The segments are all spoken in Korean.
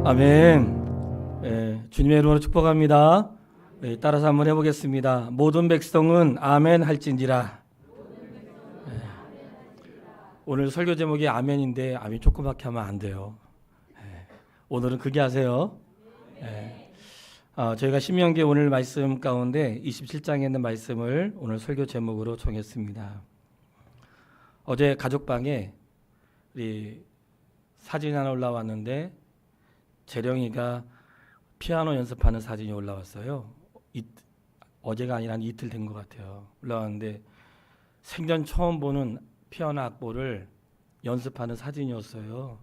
아멘. 주님의 이름으로 축복합니다. 따라서 한번 해보겠습니다. 모든 백성은 아멘 할진지라. 오늘 설교 제목이 아멘인데 아멘 조그맣게 하면 안 돼요. 오늘은 그게 하세요. 저희가 신명기 오늘 말씀 가운데 27장에 있는 말씀을 오늘 설교 제목으로 정했습니다. 어제 가족방에 우리 사진이 하나 올라왔는데 재령이가 피아노 연습하는 사진이 올라왔어요. 어제가 아니라 한 이틀 된 것 같아요. 올라왔는데 생전 처음 보는 피아노 악보를 연습하는 사진이었어요.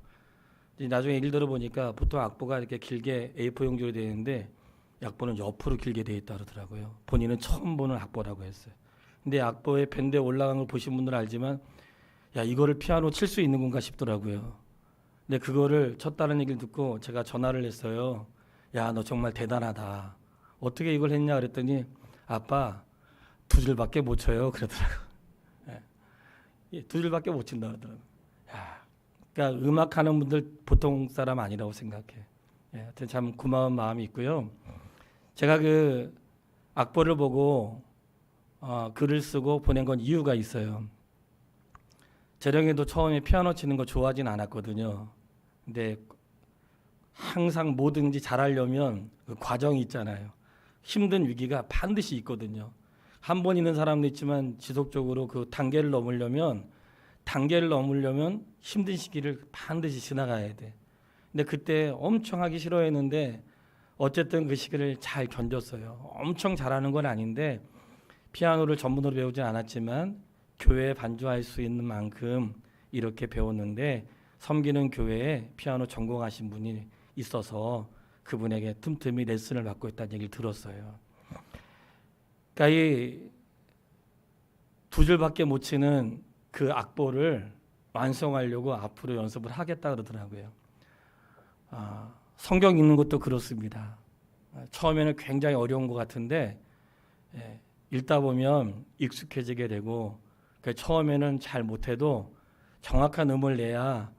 나중에 얘기를 들어보니까 보통 악보가 이렇게 길게 A4 용지로 되어 있는데 악보는 옆으로 길게 되어 있다 그러더라고요. 본인은 처음 보는 악보라고 했어요. 근데 악보에 밴드에 올라간 걸 보신 분들은 알지만 야, 이거를 피아노 칠 수 있는 건가 싶더라고요. 근데 그거를 쳤다는 얘기를 듣고 제가 전화를 했어요. 야, 너 정말 대단하다. 어떻게 이걸 했냐 그랬더니 아빠 2줄밖에 못 쳐요 그러더라고요. 예, 2줄밖에 못 친다 그러더라고요. 야, 그러니까 음악하는 분들 보통 사람 아니라고 생각해. 예, 하여튼 참 고마운 마음이 있고요. 제가 그 악보를 보고 글을 쓰고 보낸 건 이유가 있어요. 재령이도 처음에 피아노 치는 거 좋아하진 않았거든요. 근데 항상 뭐든지 잘하려면 그 과정이 있잖아요. 힘든 위기가 반드시 있거든요. 한 번 있는 사람도 있지만 지속적으로 그 단계를 넘으려면 힘든 시기를 반드시 지나가야 돼. 근데 그때 엄청 하기 싫어했는데 어쨌든 그 시기를 잘 견뎠어요. 엄청 잘하는 건 아닌데 피아노를 전문으로 배우진 않았지만 교회에 반주할 수 있는 만큼 이렇게 배웠는데 섬기는 교회에 피아노 전공하신 분이 있어서 그분에게 틈틈이 레슨을 받고 있다는 얘기를 들었어요. 그러니까 이 2줄밖에 못 치는 그 악보를 완성하려고 앞으로 연습을 하겠다 그러더라고요. 성경 읽는 것도 그렇습니다. 처음에는 굉장히 어려운 것 같은데 읽다 보면 익숙해지게 되고 처음에는 잘 못해도 정확한 음을 내야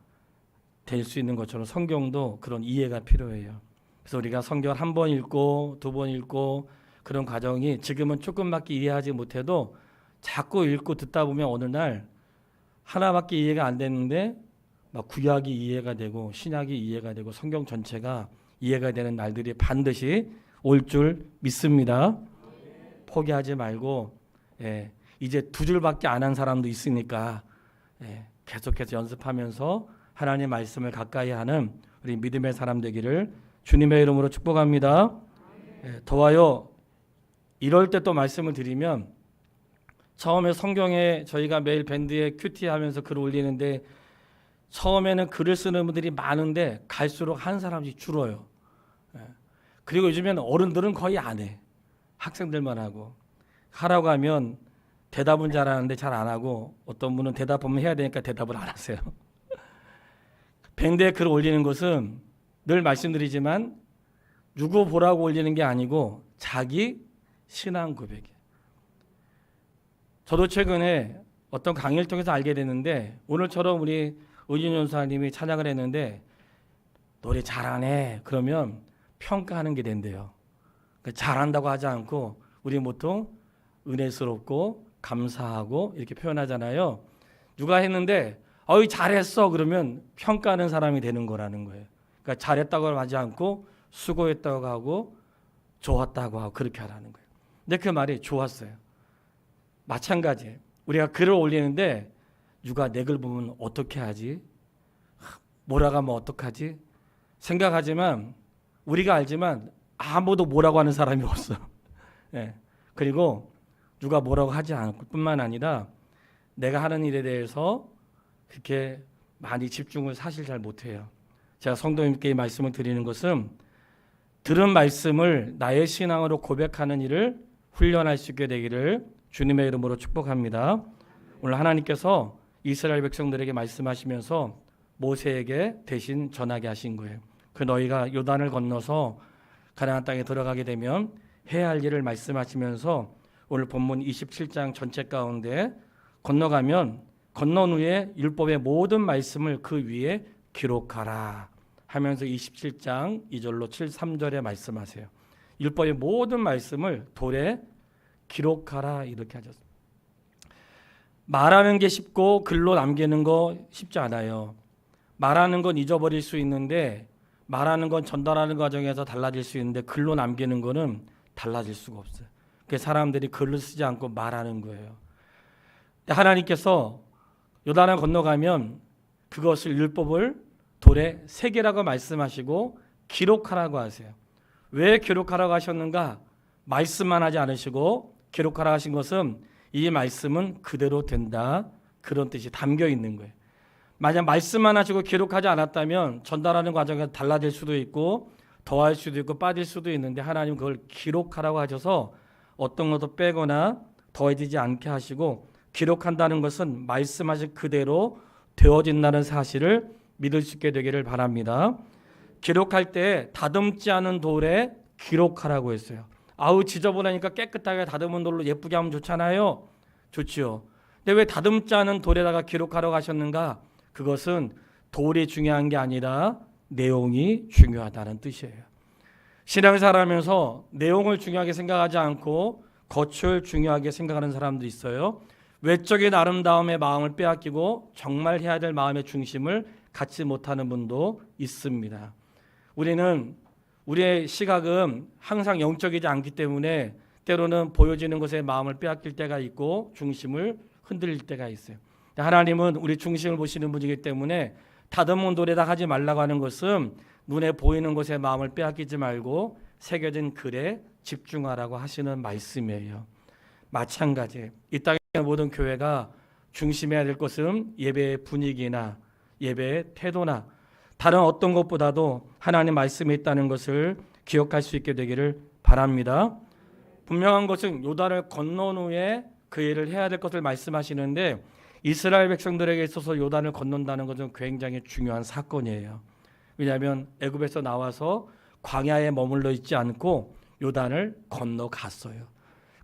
될 수 있는 것처럼 성경도 그런 이해가 필요해요. 그래서 우리가 성경 한 번 읽고 2번 읽고 그런 과정이 지금은 조금밖에 이해하지 못해도 자꾸 읽고 듣다 보면 어느 날 하나밖에 이해가 안 되는데 막 구약이 이해가 되고 신약이 이해가 되고 성경 전체가 이해가 되는 날들이 반드시 올 줄 믿습니다. 포기하지 말고 이제 2줄밖에 안 한 사람도 있으니까 계속해서 연습하면서 하나님의 말씀을 가까이 하는 우리 믿음의 사람 되기를 주님의 이름으로 축복합니다. 더와요. 이럴 때 또 말씀을 드리면 처음에 성경에 저희가 매일 밴드에 큐티 하면서 글을 올리는데 처음에는 글을 쓰는 분들이 많은데 갈수록 한 사람씩 줄어요. 그리고 요즘에는 어른들은 거의 안 해. 학생들만 하고 하라고 하면 대답은 잘하는데 잘 안 하고 어떤 분은 대답하면 해야 되니까 대답을 안 하세요. 밴드에 글을 올리는 것은 늘 말씀드리지만 누구 보라고 올리는 게 아니고 자기 신앙 고백이에요. 저도 최근에 어떤 강의를 통해서 알게 됐는데 오늘처럼 우리 의진 연사님이 찬양을 했는데 노래 잘하네 그러면 평가하는 게 된대요. 잘한다고 하지 않고 우리 보통 은혜스럽고 감사하고 이렇게 표현하잖아요. 누가 했는데 어이 잘했어 그러면 평가하는 사람이 되는 거라는 거예요. 그러니까 잘했다고 하지 않고 수고했다고 하고 좋았다고 하고 그렇게 하라는 거예요. 근데 그 말이 좋았어요. 마찬가지예요. 우리가 글을 올리는데 누가 내 글 보면 어떻게 하지? 뭐라고 하면 어떡하지? 생각하지만 우리가 알지만 아무도 뭐라고 하는 사람이 없어. 그리고 누가 뭐라고 하지 않을 뿐만 아니라 내가 하는 일에 대해서 그렇게 많이 집중을 사실 잘 못해요. 제가 성도님께 이 말씀을 드리는 것은 들은 말씀을 나의 신앙으로 고백하는 일을 훈련할 수 있게 되기를 주님의 이름으로 축복합니다. 오늘 하나님께서 이스라엘 백성들에게 말씀하시면서 모세에게 대신 전하게 하신 거예요. 그 너희가 요단을 건너서 가나안 땅에 들어가게 되면 해야 할 일을 말씀하시면서 오늘 본문 27장 전체 가운데 건너가면 건넌 후에 율법의 모든 말씀을 그 위에 기록하라 하면서 27장 2절로 3절에 말씀하세요. 율법의 모든 말씀을 돌에 기록하라 이렇게 하셨습니다. 말하는 게 쉽고 글로 남기는 거 쉽지 않아요. 말하는 건 잊어버릴 수 있는데, 말하는 건 전달하는 과정에서 달라질 수 있는데, 글로 남기는 거는 달라질 수가 없어요. 그래서 사람들이 글을 쓰지 않고 말하는 거예요. 하나님께서 요단을 건너가면 그것을 율법을 돌에 새기라고 말씀하시고 기록하라고 하세요. 왜 기록하라고 하셨는가? 말씀만 하지 않으시고 기록하라고 하신 것은 이 말씀은 그대로 된다, 그런 뜻이 담겨 있는 거예요. 만약 말씀만 하시고 기록하지 않았다면 전달하는 과정에서 달라질 수도 있고 더할 수도 있고 빠질 수도 있는데, 하나님 그걸 기록하라고 하셔서 어떤 것도 빼거나 더해지지 않게 하시고, 기록한다는 것은 말씀하신 그대로 되어진다는 사실을 믿을 수 있게 되기를 바랍니다. 기록할 때 다듬지 않은 돌에 기록하라고 했어요. 아우, 지저분하니까 깨끗하게 다듬은 돌로 예쁘게 하면 좋잖아요. 좋지요. 근데 왜 다듬지 않은 돌에다가 기록하라고 하셨는가? 그것은 돌이 중요한 게 아니라 내용이 중요하다는 뜻이에요. 신앙생활하면서 내용을 중요하게 생각하지 않고 겉을 중요하게 생각하는 사람도 있어요. 외적인 아름다움의 마음을 빼앗기고 정말 해야 될 마음의 중심을 갖지 못하는 분도 있습니다. 우리의 시각은 항상 영적이지 않기 때문에 때로는 보여지는 것에 마음을 빼앗길 때가 있고 중심을 흔들릴 때가 있어요. 하나님은 우리 중심을 보시는 분이기 때문에 다듬은 돌에다 하지 말라고 하는 것은 눈에 보이는 것에 마음을 빼앗기지 말고 새겨진 글에 집중하라고 하시는 말씀이에요. 마찬가지, 이 땅의 모든 교회가 중심해야 될 것은 예배의 분위기나 예배의 태도나 다른 어떤 것보다도 하나님 말씀이 있다는 것을 기억할 수 있게 되기를 바랍니다. 분명한 것은 요단을 건넌 후에 그 일을 해야 될 것을 말씀하시는데, 이스라엘 백성들에게 있어서 요단을 건넌다는 것은 굉장히 중요한 사건이에요. 왜냐하면 애굽에서 나와서 광야에 머물러 있지 않고 요단을 건너갔어요.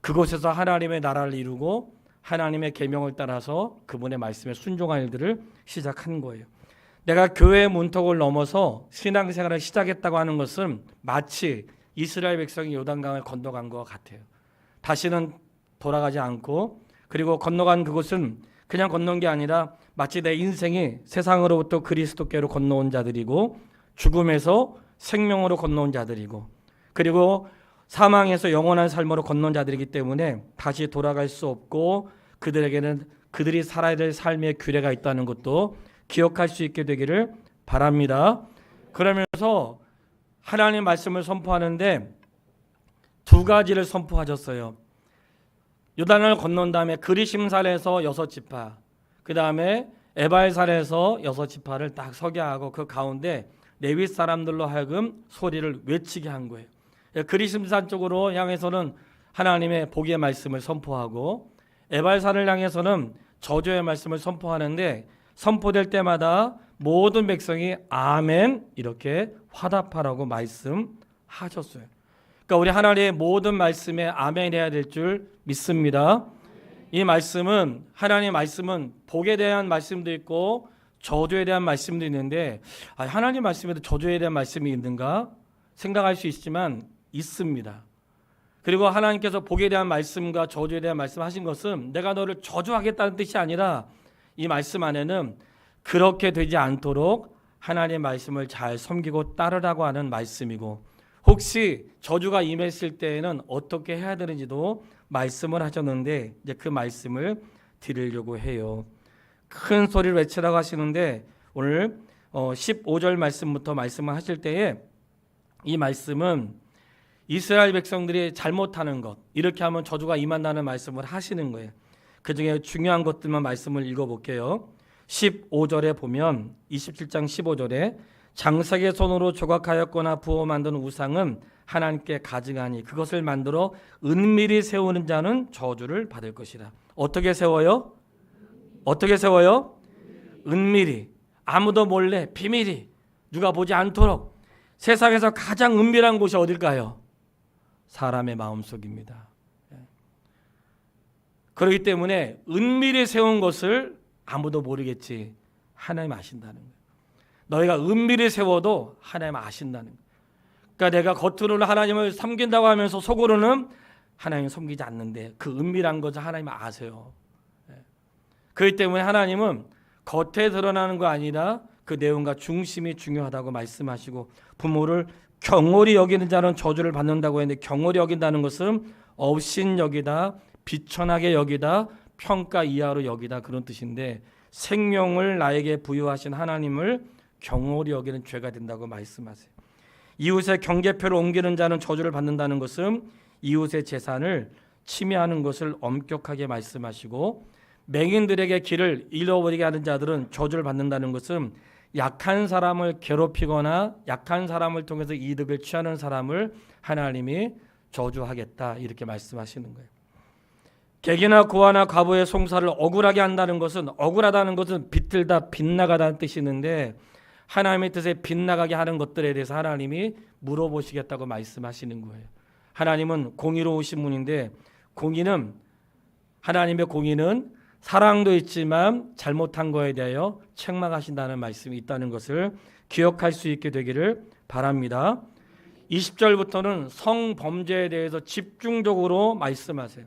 그곳에서 하나님의 나라를 이루고 하나님의 계명을 따라서 그분의 말씀에 순종한 일들을 시작한 거예요. 내가 교회의 문턱을 넘어서 신앙생활을 시작했다고 하는 것은 마치 이스라엘 백성이 요단강을 건너간 것 같아요. 다시는 돌아가지 않고, 그리고 건너간 그곳은 그냥 건넌 게 아니라 마치 내 인생이 세상으로부터 그리스도께로 건너온 자들이고, 죽음에서 생명으로 건너온 자들이고, 그리고 사망에서 영원한 삶으로 건넌 자들이기 때문에 다시 돌아갈 수 없고, 그들에게는 그들이 살아야 될 삶의 규례가 있다는 것도 기억할 수 있게 되기를 바랍니다. 그러면서 하나님 말씀을 선포하는데 두 가지를 선포하셨어요. 요단을 건넌 다음에 그리심산에서 6지파, 그 다음에 에발산에서 6지파를 딱 서게 하고 그 가운데 레위 사람들로 하여금 소리를 외치게 한 거예요. 그리심산 쪽으로 향해서는 하나님의 복의 말씀을 선포하고, 에발산을 향해서는 저주의 말씀을 선포하는데, 선포될 때마다 모든 백성이 아멘 이렇게 화답하라고 말씀하셨어요. 그러니까 우리 하나님의 모든 말씀에 아멘 해야 될 줄 믿습니다. 이 말씀은, 하나님의 말씀은 복에 대한 말씀도 있고 저주에 대한 말씀도 있는데, 하나님 말씀에도 저주에 대한 말씀이 있는가 생각할 수 있지만 있습니다. 그리고 하나님께서 복에 대한 말씀과 저주에 대한 말씀하신 것은 내가 너를 저주하겠다는 뜻이 아니라, 이 말씀 안에는 그렇게 되지 않도록 하나님의 말씀을 잘 섬기고 따르라고 하는 말씀이고, 혹시 저주가 임했을 때에는 어떻게 해야 되는지도 말씀을 하셨는데, 이제 그 말씀을 드리려고 해요. 큰 소리를 외치라고 하시는데, 오늘 15절 말씀부터 말씀을 하실 때에 이 말씀은 이스라엘 백성들이 잘못하는 것, 이렇게 하면 저주가 임한다는 말씀을 하시는 거예요. 그 중에 중요한 것들만 말씀을 읽어볼게요. 15절에 보면, 27장 15절에 장색의 손으로 조각하였거나 부어 만든 우상은 하나님께 가증하니 그것을 만들어 은밀히 세우는 자는 저주를 받을 것이라. 어떻게 세워요? 어떻게 세워요? 은밀히, 아무도 몰래, 비밀히, 누가 보지 않도록. 세상에서 가장 은밀한 곳이 어딜까요? 사람의 마음속입니다. 그렇기 때문에 은밀히 세운 것을 아무도 모르겠지 하나님 아신다는 거예요. 너희가 은밀히 세워도 하나님 아신다는 거예요. 그러니까 내가 겉으로는 하나님을 섬긴다고 하면서 속으로는 하나님을 섬기지 않는데 그 은밀한 것을 하나님 아세요. 그렇기 때문에 하나님은 겉에 드러나는 거 아니라 그 내용과 중심이 중요하다고 말씀하시고, 부모를 경홀히 여기는 자는 저주를 받는다고 했는데, 경홀히 여긴다는 것은 업신여기다, 비천하게 여기다, 평가 이하로 여기다, 그런 뜻인데, 생명을 나에게 부여하신 하나님을 경홀히 여기는 죄가 된다고 말씀하세요. 이웃의 경계표를 옮기는 자는 저주를 받는다는 것은 이웃의 재산을 침해하는 것을 엄격하게 말씀하시고, 맹인들에게 길을 잃어버리게 하는 자들은 저주를 받는다는 것은 약한 사람을 괴롭히거나 약한 사람을 통해서 이득을 취하는 사람을 하나님이 저주하겠다, 이렇게 말씀하시는 거예요. 객이나 고아나 과부의 송사를 억울하게 한다는 것은, 억울하다는 것은 비틀다, 빗나가다는 뜻이 있는데, 하나님의 뜻에 빗나가게 하는 것들에 대해서 하나님이 물어보시겠다고 말씀하시는 거예요. 하나님은 공의로우신 분인데, 하나님의 공의는 사랑도 있지만 잘못한 거에 대하여 책망하신다는 말씀이 있다는 것을 기억할 수 있게 되기를 바랍니다. 20절부터는 성범죄에 대해서 집중적으로 말씀하세요.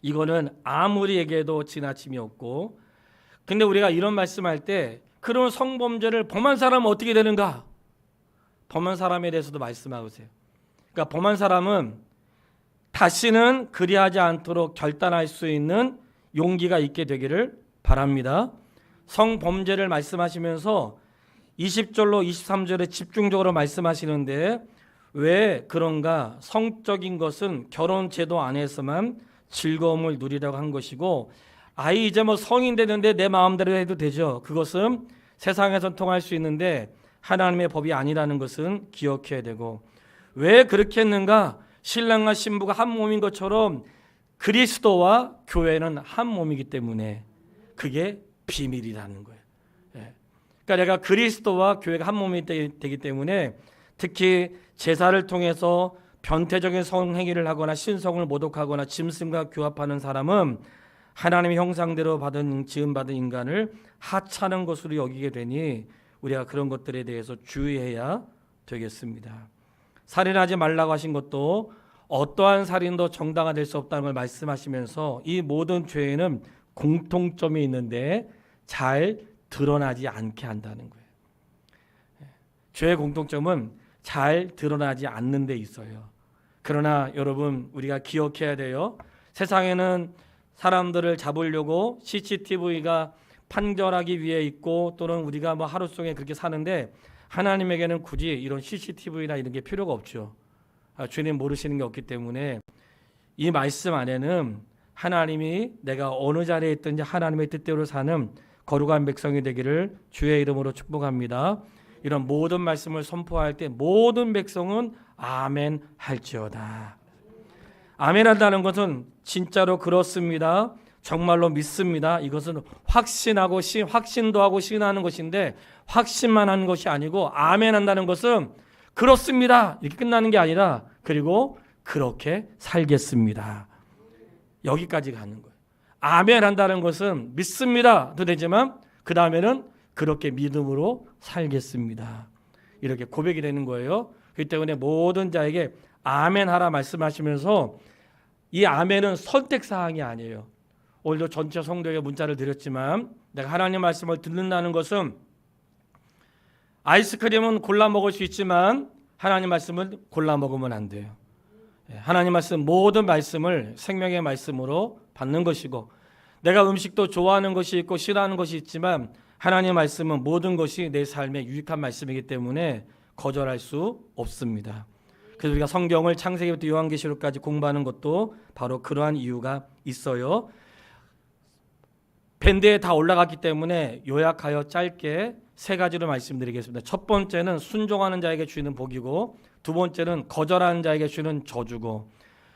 이거는 아무리 얘기해도 지나침이 없고, 근데 우리가 이런 말씀할 때 그런 성범죄를 범한 사람은 어떻게 되는가? 범한 사람에 대해서도 말씀하세요. 그러니까 범한 사람은 다시는 그리하지 않도록 결단할 수 있는 용기가 있게 되기를 바랍니다. 성범죄를 말씀하시면서 20절로 23절에 집중적으로 말씀하시는데, 왜 그런가? 성적인 것은 결혼 제도 안에서만 즐거움을 누리라고 한 것이고, 아이 이제 뭐 성인 되는데 내 마음대로 해도 되죠. 그것은 세상에선 통할 수 있는데 하나님의 법이 아니라는 것은 기억해야 되고, 왜 그렇게 했는가? 신랑과 신부가 한 몸인 것처럼 그리스도와 교회는 한 몸이기 때문에 그게 비밀이라는 거예요. 그러니까 내가 그리스도와 교회가 한 몸이 되기 때문에, 특히 제사를 통해서 변태적인 성행위를 하거나 신성을 모독하거나 짐승과 교합하는 사람은 하나님의 형상대로 지음받은 인간을 하찮은 것으로 여기게 되니 우리가 그런 것들에 대해서 주의해야 되겠습니다. 살인하지 말라고 하신 것도 어떠한 살인도 정당화될 수 없다는 걸 말씀하시면서, 이 모든 죄에는 공통점이 있는데 잘 드러나지 않게 한다는 거예요. 죄의 공통점은 잘 드러나지 않는 데 있어요. 그러나 여러분, 우리가 기억해야 돼요. 세상에는 사람들을 잡으려고 CCTV가 판결하기 위해 있고, 또는 우리가 뭐 하루 종일 그렇게 사는데, 하나님에게는 굳이 이런 CCTV나 이런 게 필요가 없죠. 주님 모르시는 게 없기 때문에 이 말씀 안에는 하나님이 내가 어느 자리에 있든지 하나님의 뜻대로 사는 거룩한 백성이 되기를 주의 이름으로 축복합니다. 이런 모든 말씀을 선포할 때 모든 백성은 아멘 할지어다. 아멘 한다는 것은 진짜로 그렇습니다, 정말로 믿습니다, 이것은 확신하고 확신도 하고 신하는 것인데, 확신만 하는 것이 아니고 아멘 한다는 것은 그렇습니다 이렇게 끝나는 게 아니라, 그리고 그렇게 살겠습니다, 여기까지 가는 거예요. 아멘 한다는 것은 믿습니다도 되지만 그 다음에는 그렇게 믿음으로 살겠습니다, 이렇게 고백이 되는 거예요. 그렇기 때문에 모든 자에게 아멘 하라 말씀하시면서, 이 아멘은 선택사항이 아니에요. 오늘도 전체 성도에게 문자를 드렸지만, 내가 하나님 말씀을 듣는다는 것은, 아이스크림은 골라 먹을 수 있지만 하나님 말씀은 골라 먹으면 안 돼요. 하나님 말씀, 모든 말씀을 생명의 말씀으로 받는 것이고, 내가 음식도 좋아하는 것이 있고 싫어하는 것이 있지만 하나님 말씀은 모든 것이 내 삶에 유익한 말씀이기 때문에 거절할 수 없습니다. 그래서 우리가 성경을 창세기부터 요한계시록까지 공부하는 것도 바로 그러한 이유가 있어요. 밴드에 다 올라갔기 때문에 요약하여 짧게 세 가지로 말씀드리겠습니다. 첫 번째는 순종하는 자에게 주시는 복이고, 두 번째는 거절하는 자에게 주시는 저주고,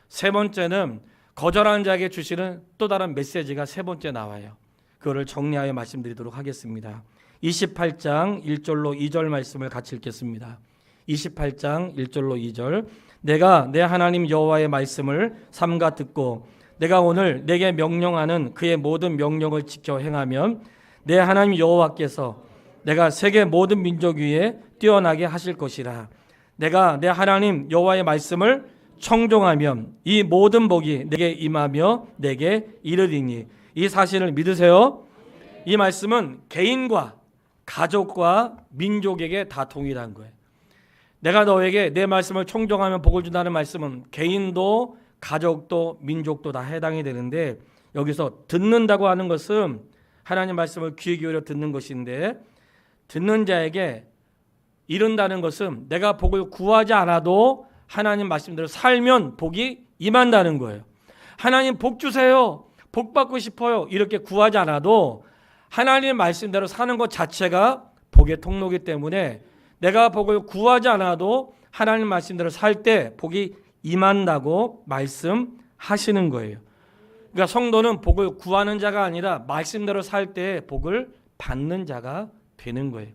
세 번째는 거절하는 자에게 주시는 또 다른 메시지가 세 번째 나와요. 그거를 정리하여 말씀드리도록 하겠습니다. 28장 1절로 2절 말씀을 같이 읽겠습니다. 28장 1절로 2절. 내가 내 하나님 여호와의 말씀을 삼가 듣고 내가 오늘 내게 명령하는 그의 모든 명령을 지켜 행하면 내 하나님 여호와께서 내가 세계 모든 민족 위에 뛰어나게 하실 것이라. 내가 내 하나님 여호와의 말씀을 청종하면 이 모든 복이 내게 임하며 내게 이르리니. 이 사실을 믿으세요. 이 말씀은 개인과 가족과 민족에게 다 동일한 거예요. 내가 너에게 내 말씀을 청종하면 복을 준다는 말씀은 개인도 가족도 민족도 다 해당이 되는데, 여기서 듣는다고 하는 것은 하나님 말씀을 귀 기울여 듣는 것인데, 듣는 자에게 이른다는 것은 내가 복을 구하지 않아도 하나님 말씀대로 살면 복이 임한다는 거예요. 하나님 복 주세요, 복 받고 싶어요, 이렇게 구하지 않아도 하나님 말씀대로 사는 것 자체가 복의 통로이기 때문에 내가 복을 구하지 않아도 하나님 말씀대로 살 때 복이 임한다고 말씀하시는 거예요. 그러니까 성도는 복을 구하는 자가 아니라 말씀대로 살 때 복을 받는 자가 되는 거예요.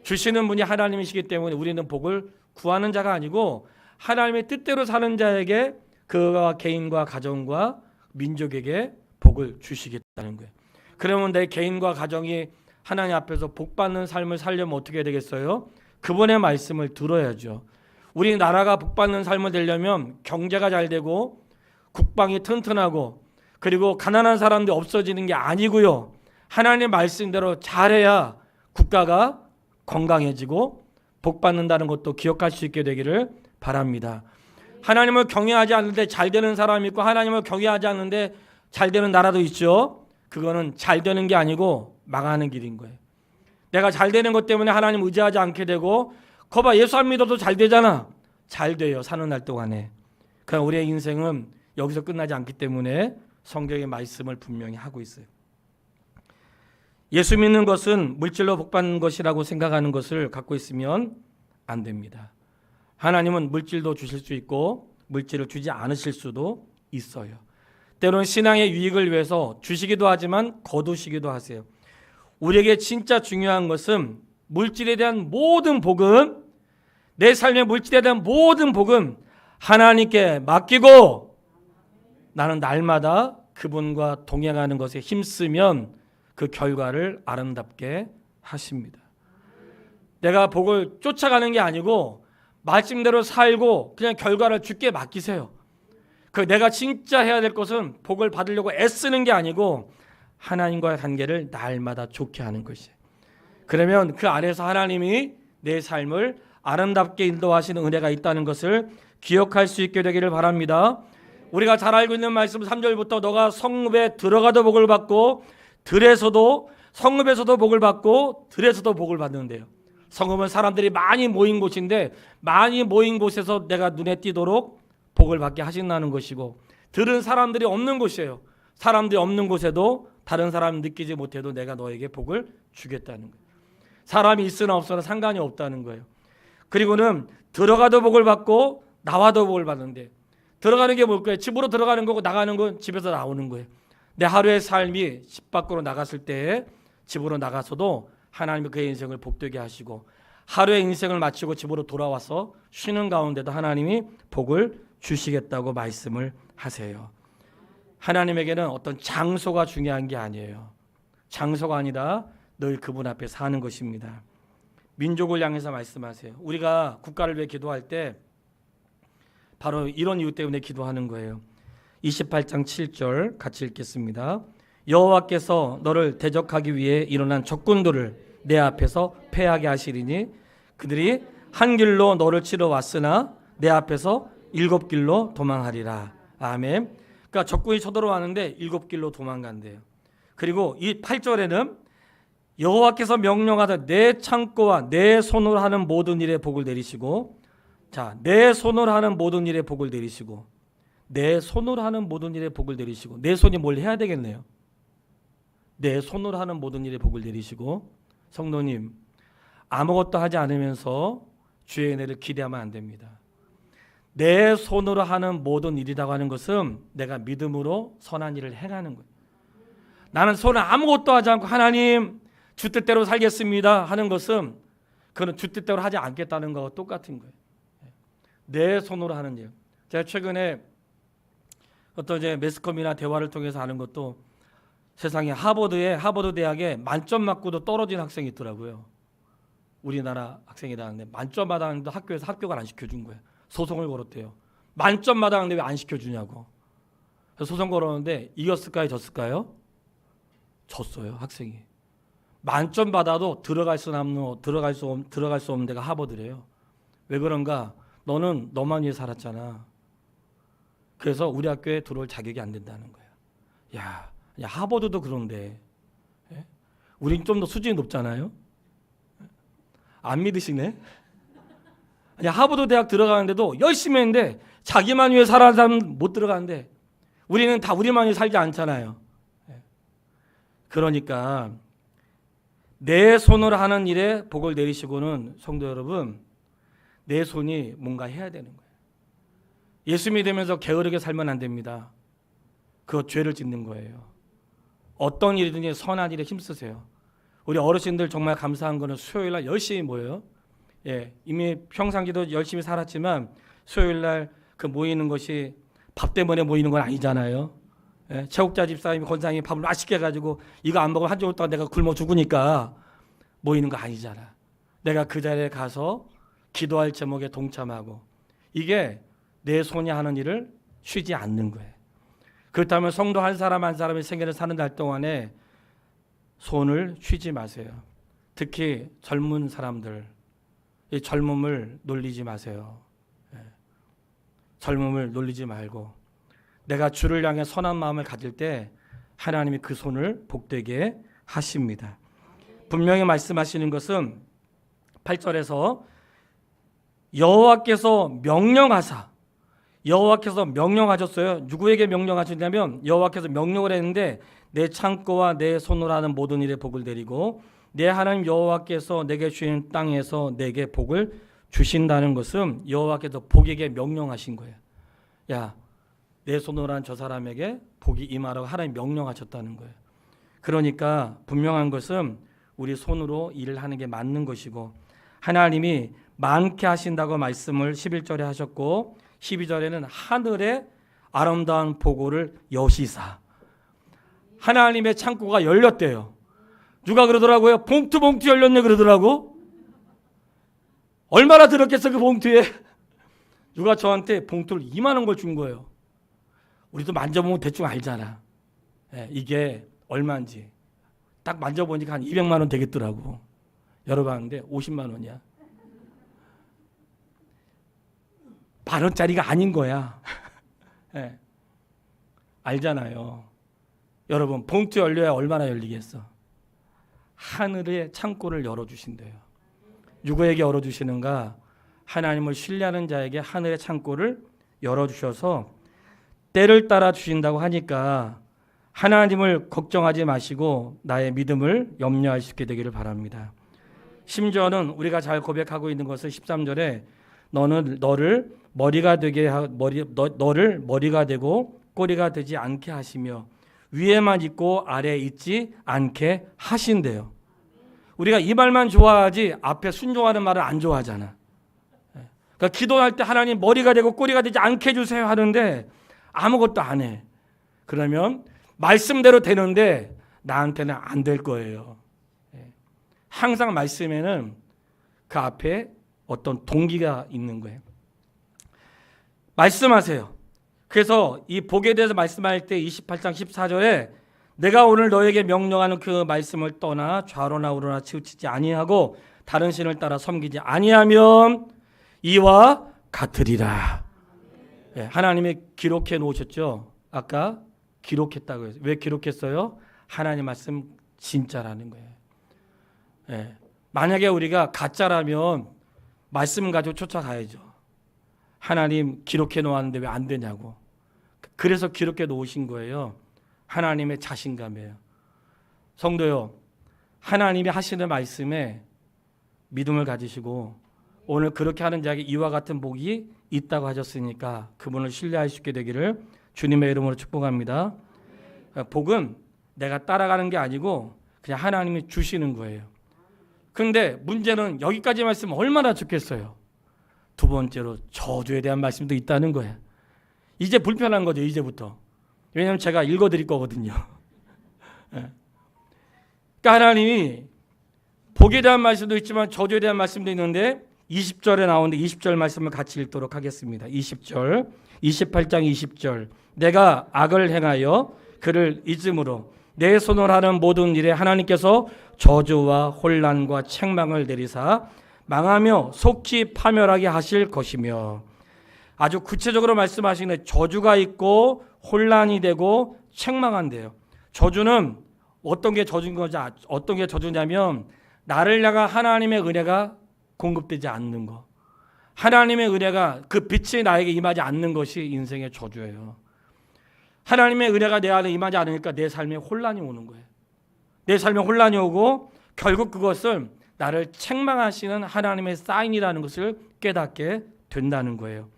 주시는 분이 하나님이시기 때문에 우리는 복을 구하는 자가 아니고 하나님의 뜻대로 사는 자에게, 그가 개인과 가정과 민족에게 복을 주시겠다는 거예요. 그러면 내 개인과 가정이 하나님 앞에서 복받는 삶을 살려면 어떻게 해야 되겠어요? 그분의 말씀을 들어야죠. 우리나라가 복받는 삶을 되려면 경제가 잘 되고 국방이 튼튼하고 그리고 가난한 사람들이 없어지는 게 아니고요. 하나님 말씀대로 잘해야 국가가 건강해지고 복받는다는 것도 기억할 수 있게 되기를 바랍니다. 하나님을 경외하지 않는데 잘 되는 사람이 있고 하나님을 경외하지 않는데 잘 되는 나라도 있죠. 그거는 잘 되는 게 아니고 망하는 길인 거예요. 내가 잘 되는 것 때문에 하나님 의지하지 않게 되고, 거봐 예수 안 믿어도 잘 되잖아. 잘 돼요, 사는 날 동안에. 그러나 우리의 인생은 여기서 끝나지 않기 때문에 성경의 말씀을 분명히 하고 있어요. 예수 믿는 것은 물질로 복받는 것이라고 생각하는 것을 갖고 있으면 안 됩니다. 하나님은 물질도 주실 수 있고 물질을 주지 않으실 수도 있어요. 때로는 신앙의 유익을 위해서 주시기도 하지만 거두시기도 하세요. 우리에게 진짜 중요한 것은 물질에 대한 모든 복은, 내 삶의 물질에 대한 모든 복은 하나님께 맡기고 나는 날마다 그분과 동행하는 것에 힘쓰면 그 결과를 아름답게 하십니다. 내가 복을 쫓아가는 게 아니고 말씀대로 살고 그냥 결과를 주께 맡기세요. 내가 진짜 해야 될 것은 복을 받으려고 애쓰는 게 아니고 하나님과의 관계를 날마다 좋게 하는 것이에요. 그러면 그 안에서 하나님이 내 삶을 아름답게 인도하시는 은혜가 있다는 것을 기억할 수 있게 되기를 바랍니다. 우리가 잘 알고 있는 말씀 3절부터 너가 성읍에 들어가도 복을 받고 들에서도, 성읍에서도 복을 받고 들에서도 복을 받는데요. 성읍은 사람들이 많이 모인 곳인데 많이 모인 곳에서 내가 눈에 띄도록 복을 받게 하신다는 것이고, 들은 사람들이 없는 곳이에요. 사람들이 없는 곳에도 다른 사람 느끼지 못해도 내가 너에게 복을 주겠다는 거예요. 사람이 있으나 없으나 상관이 없다는 거예요. 그리고는 들어가도 복을 받고 나와도 복을 받는데, 들어가는 게 뭘까요? 집으로 들어가는 거고 나가는 건 집에서 나오는 거예요. 내 하루의 삶이 집 밖으로 나갔을 때 집으로 나가서도 하나님이 그의 인생을 복되게 하시고, 하루의 인생을 마치고 집으로 돌아와서 쉬는 가운데도 하나님이 복을 주시겠다고 말씀을 하세요. 하나님에게는 어떤 장소가 중요한 게 아니에요. 장소가 아니라 늘 그분 앞에 사는 것입니다. 민족을 향해서 말씀하세요. 우리가 국가를 위해 기도할 때 바로 이런 이유 때문에 기도하는 거예요. 28장 7절 같이 읽겠습니다. 여호와께서 너를 대적하기 위해 일어난 적군들을 내 앞에서 패하게 하시리니 그들이 한 길로 너를 치러 왔으나 내 앞에서 7길로 도망하리라. 아멘. 그러니까 적군이 쳐들어왔는데 7길로 도망간대요. 그리고 이 8절에는 여호와께서 명령하다 내 창고와 내 손으로 하는 모든 일에 복을 내리시고, 자, 내 손으로 하는 모든 일에 복을 내리시고, 내 손으로 하는 모든 일에 복을 내리시고, 내 손이 뭘 해야 되겠네요. 내 손으로 하는 모든 일에 복을 내리시고. 성도님, 아무것도 하지 않으면서 주의 은혜를 기대하면 안 됩니다. 내 손으로 하는 모든 일이라고 하는 것은 내가 믿음으로 선한 일을 행하는 거예요. 나는 손을 아무것도 하지 않고 하나님 주 뜻대로 살겠습니다 하는 것은 그는 주 뜻대로 하지 않겠다는 거와 똑같은 거예요. 내 손으로 하는 일. 제가 최근에 어떤 이제 매스컴이나 대화를 통해서 아는 것도, 세상에 하버드 대학에 만점 맞고도 떨어진 학생이 있더라고요. 우리나라 학생이라는데 만점 받았는데 학교에서 합격을 안 시켜준 거예요. 소송을 걸었대요. 만점 받았는데 왜 안 시켜주냐고. 그래서 소송 걸었는데 이겼을까요? 졌을까요? 졌어요. 학생이. 만점 받아도 들어갈 수 없는 데가 하버드래요. 왜 그런가? 너는 너만 위해 살았잖아. 그래서 우리 학교에 들어올 자격이 안 된다는 거야. 야, 하버드도 그런데 우린 좀 더 수준이 높잖아요. 안 믿으시네? 하버드 대학 들어가는데도 열심히 했는데 자기만 위해 살아는 사람은 못 들어가는데 우리는 다 우리만 위해 살지 않잖아요. 그러니까 내 손으로 하는 일에 복을 내리시고는 성도 여러분, 내 손이 뭔가 해야 되는 거예요. 예수 믿으면서 게으르게 살면 안 됩니다. 그거 죄를 짓는 거예요. 어떤 일이든지 선한 일에 힘쓰세요. 우리 어르신들 정말 감사한 거는 수요일 날 열심히 모여요. 이미 평상시도 열심히 살았지만 수요일 날 그 모이는 것이 밥 때문에 모이는 건 아니잖아요. 체육자 집사님이 권사님이 밥을 맛있게 해가지고 이거 안 먹으면 한 주일 동안 내가 굶어 죽으니까 모이는 거 아니잖아. 내가 그 자리에 가서 기도할 제목에 동참하고 이게 내 손이 하는 일을 쉬지 않는 거예요. 그렇다면 성도 한 사람 한 사람의 생애를 사는 날 동안에 손을 쉬지 마세요. 특히 젊은 사람들, 이 젊음을 놀리지 마세요. 젊음을 놀리지 말고 내가 주를 향해 선한 마음을 가질 때 하나님이 그 손을 복되게 하십니다. 분명히 말씀하시는 것은 8절에서 여호와께서 명령하셨어요. 누구에게 명령하셨냐면 여호와께서 명령을 했는데 내 창고와 내 손으로 하는 모든 일에 복을 내리고 내 하나님 여호와께서 내게 주신 땅에서 내게 복을 주신다는 것은 여호와께서 복에게 명령하신 거예요. 야, 내 손으로 한 저 사람에게 복이 임하라고 하나님 명령하셨다는 거예요. 그러니까 분명한 것은 우리 손으로 일을 하는 게 맞는 것이고 하나님이 많게 하신다고 말씀을 11절에 하셨고 12절에는 하늘의 아름다운 보고를 여시사 하나님의 창고가 열렸대요. 누가 그러더라고요? 봉투 열렸네 그러더라고. 얼마나 들었겠어 그 봉투에. 누가 저한테 봉투를 이만한 걸 준 거예요. 우리도 만져보면 대충 알잖아. 이게 얼마인지. 딱 만져보니까 한 200만 원 되겠더라고. 열어봤는데 50만 원이야. 만 원짜리가 아닌 거야. 알잖아요. 여러분 봉투 열려야 얼마나 열리겠어. 하늘의 창고를 열어주신대요. 누구에게 열어주시는가? 하나님을 신뢰하는 자에게 하늘의 창고를 열어주셔서 때를 따라 주신다고 하니까 하나님을 걱정하지 마시고 나의 믿음을 염려할 수 있게 되기를 바랍니다. 심지어는 우리가 잘 고백하고 있는 것은 13절에 너를 머리가 되고 꼬리가 되지 않게 하시며 위에만 있고 아래에 있지 않게 하신대요. 우리가 이 말만 좋아하지 앞에 순종하는 말을 안 좋아하잖아. 그러니까 기도할 때 하나님 머리가 되고 꼬리가 되지 않게 해주세요 하는데 아무것도 안 해. 그러면 말씀대로 되는데 나한테는 안 될 거예요. 항상 말씀에는 그 앞에 어떤 동기가 있는 거예요. 말씀하세요. 그래서 이 복에 대해서 말씀할 때 28장 14절에 내가 오늘 너에게 명령하는 그 말씀을 떠나 좌로나 우로나 치우치지 아니하고 다른 신을 따라 섬기지 아니하면 이와 같으리라. 하나님이 기록해 놓으셨죠. 아까 기록했다고 해서 왜 기록했어요? 하나님 말씀 진짜라는 거예요. 만약에 우리가 가짜라면 말씀 가지고 쫓아가야죠. 하나님 기록해 놓았는데 왜 안 되냐고. 그래서 기록해 놓으신 거예요. 하나님의 자신감이에요. 성도요, 하나님이 하시는 말씀에 믿음을 가지시고 오늘 그렇게 하는 자에게 이와 같은 복이 있다고 하셨으니까 그분을 신뢰할 수 있게 되기를 주님의 이름으로 축복합니다. 복은 내가 따라가는 게 아니고 그냥 하나님이 주시는 거예요. 그런데 문제는 여기까지 말씀 얼마나 좋겠어요. 두 번째로 저주에 대한 말씀도 있다는 거예요. 이제 불편한 거죠. 이제부터. 왜냐하면 제가 읽어드릴 거거든요. 그러니까 하나님이 복에 대한 말씀도 있지만 저주에 대한 말씀도 있는데 20절에 나오는데 20절 말씀을 같이 읽도록 하겠습니다. 20절, 28장 20절. 내가 악을 행하여 그를 잊음으로 내 손을 하는 모든 일에 하나님께서 저주와 혼란과 책망을 내리사 망하며 속히 파멸하게 하실 것이며, 아주 구체적으로 말씀하시는데 저주가 있고 혼란이 되고 책망한대요. 저주는 어떤 게 저주인 거지? 어떤 게 저주냐면 나를 향한 하나님의 은혜가 공급되지 않는 거, 하나님의 은혜가 그 빛이 나에게 임하지 않는 것이 인생의 저주예요. 하나님의 은혜가 내 안에 임하지 않으니까 내 삶에 혼란이 오는 거예요. 내 삶에 혼란이 오고 결국 그것을 나를 책망하시는 하나님의 사인이라는 것을 깨닫게 된다는 거예요.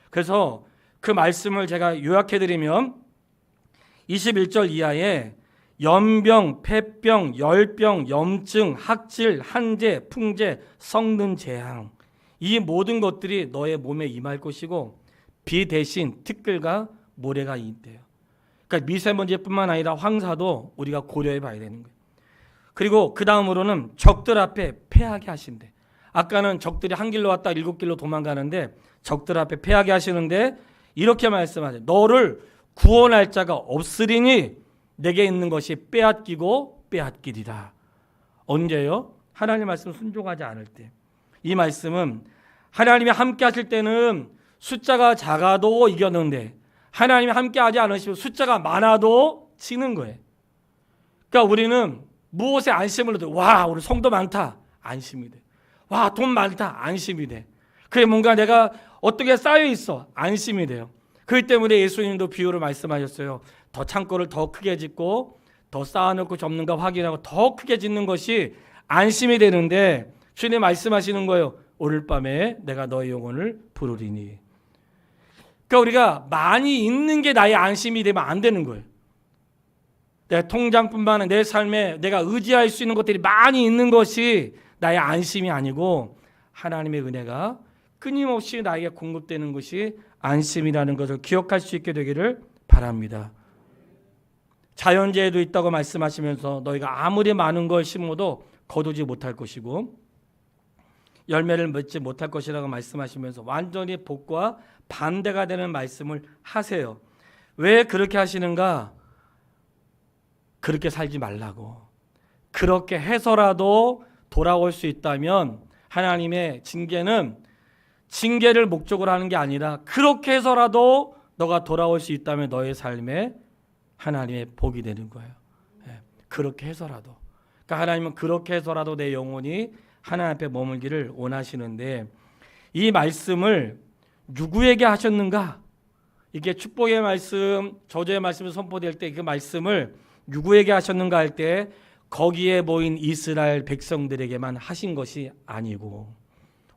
그래서 그 말씀을 제가 요약해드리면 21절 이하에 연병, 폐병, 열병, 염증, 학질, 한재, 풍재, 썩는 재앙, 이 모든 것들이 너의 몸에 임할 것이고 비 대신 티끌과 모래가 있대요. 그러니까 미세먼지뿐만 아니라 황사도 우리가 고려해 봐야 되는 거예요. 그리고 그 다음으로는 적들 앞에 패하게 하신대. 아까는 적들이 한 길로 왔다 7길로 도망가는데 적들 앞에 패하게 하시는데 이렇게 말씀하세요. 너를 구원할 자가 없으리니 내게 있는 것이 빼앗기고 빼앗기리라. 언제요? 하나님 말씀 순종하지 않을 때. 이 말씀은 하나님이 함께 하실 때는 숫자가 작아도 이겼는데 하나님이 함께 하지 않으시면 숫자가 많아도 지는 거예요. 그러니까 우리는 무엇에 안심을 얻어요? 와, 우리 성도 많다. 안심이 돼. 와, 돈 많다. 안심이 돼. 그게 뭔가 내가 어떻게 쌓여 있어. 안심이 돼요. 그렇기 때문에 예수님도 비유를 말씀하셨어요. 더 창고를 더 크게 짓고 더 쌓아놓고 접는가 확인하고 더 크게 짓는 것이 안심이 되는데 주님 말씀하시는 거예요. 오늘 밤에 내가 너의 영혼을 부르리니. 그러니까 우리가 많이 있는 게 나의 안심이 되면 안 되는 거예요. 내 통장뿐만 아니라 내 삶에 내가 의지할 수 있는 것들이 많이 있는 것이 나의 안심이 아니고 하나님의 은혜가 끊임없이 나에게 공급되는 것이 안심이라는 것을 기억할 수 있게 되기를 바랍니다. 자연재해도 있다고 말씀하시면서 너희가 아무리 많은 걸 심어도 거두지 못할 것이고 열매를 맺지 못할 것이라고 말씀하시면서 완전히 복과 반대가 되는 말씀을 하세요. 왜 그렇게 하시는가? 그렇게 살지 말라고. 그렇게 해서라도 돌아올 수 있다면 하나님의 징계는 징계를 목적으로 하는 게 아니라 그렇게 해서라도 너가 돌아올 수 있다면 너의 삶에 하나님의 복이 되는 거예요. 그렇게 해서라도. 그러니까 하나님은 그렇게 해서라도 내 영혼이 하나님 앞에 머물기를 원하시는데 이 말씀을 누구에게 하셨는가? 이게 축복의 말씀, 저주의 말씀이 선포될 때 그 말씀을 누구에게 하셨는가 할 때 거기에 모인 이스라엘 백성들에게만 하신 것이 아니고